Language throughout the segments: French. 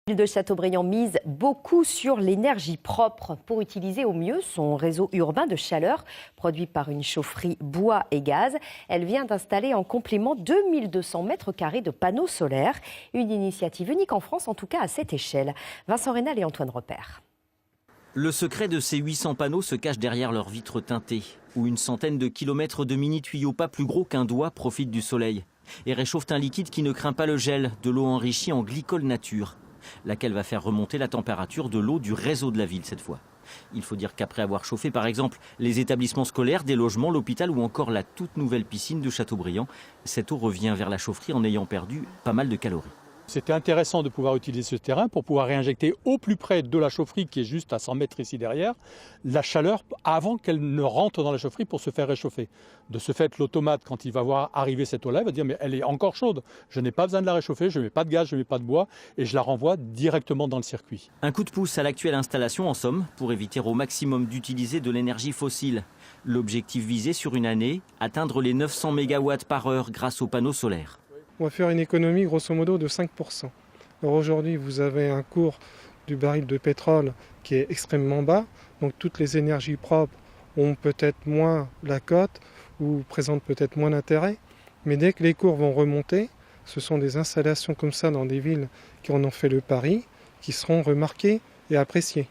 La ville de Châteaubriand mise beaucoup sur l'énergie propre pour utiliser au mieux son réseau urbain de chaleur produit par une chaufferie bois et gaz. Elle vient d'installer en complément 2200 mètres carrés de panneaux solaires. Une initiative unique en France, en tout cas à cette échelle. Vincent Rénal et Antoine Repère. Le secret de ces 800 panneaux se cache derrière leurs vitres teintées, où une centaine de kilomètres de mini-tuyaux pas plus gros qu'un doigt profitent du soleil et réchauffent un liquide qui ne craint pas le gel, de l'eau enrichie en glycol nature, laquelle va faire remonter la température de l'eau du réseau de la ville cette fois. Il faut dire qu'après avoir chauffé par exemple les établissements scolaires, des logements, l'hôpital ou encore la toute nouvelle piscine de Châteaubriand, cette eau revient vers la chaufferie en ayant perdu pas mal de calories. C'était intéressant de pouvoir utiliser ce terrain pour pouvoir réinjecter au plus près de la chaufferie qui est juste à 100 mètres ici derrière, la chaleur avant qu'elle ne rentre dans la chaufferie pour se faire réchauffer. De ce fait, l'automate, quand il va voir arriver cette eau-là, il va dire mais elle est encore chaude, je n'ai pas besoin de la réchauffer, je ne mets pas de gaz, je ne mets pas de bois et je la renvoie directement dans le circuit. Un coup de pouce à l'actuelle installation en somme pour éviter au maximum d'utiliser de l'énergie fossile. L'objectif visé sur une année, atteindre les 900 MW par heure grâce aux panneaux solaires. On va faire une économie grosso modo de 5%. Alors aujourd'hui, vous avez un cours du baril de pétrole qui est extrêmement bas, donc toutes les énergies propres ont peut-être moins la cote ou présentent peut-être moins d'intérêt. Mais dès que les cours vont remonter, ce sont des installations comme ça dans des villes qui en ont fait le pari, qui seront remarquées et appréciées.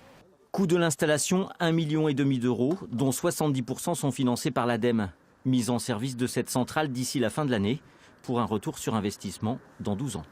Coût de l'installation, 1,5 million d'euros, dont 70% sont financés par l'ADEME. Mise en service de cette centrale d'ici la fin de l'année, pour un retour sur investissement dans 12 ans.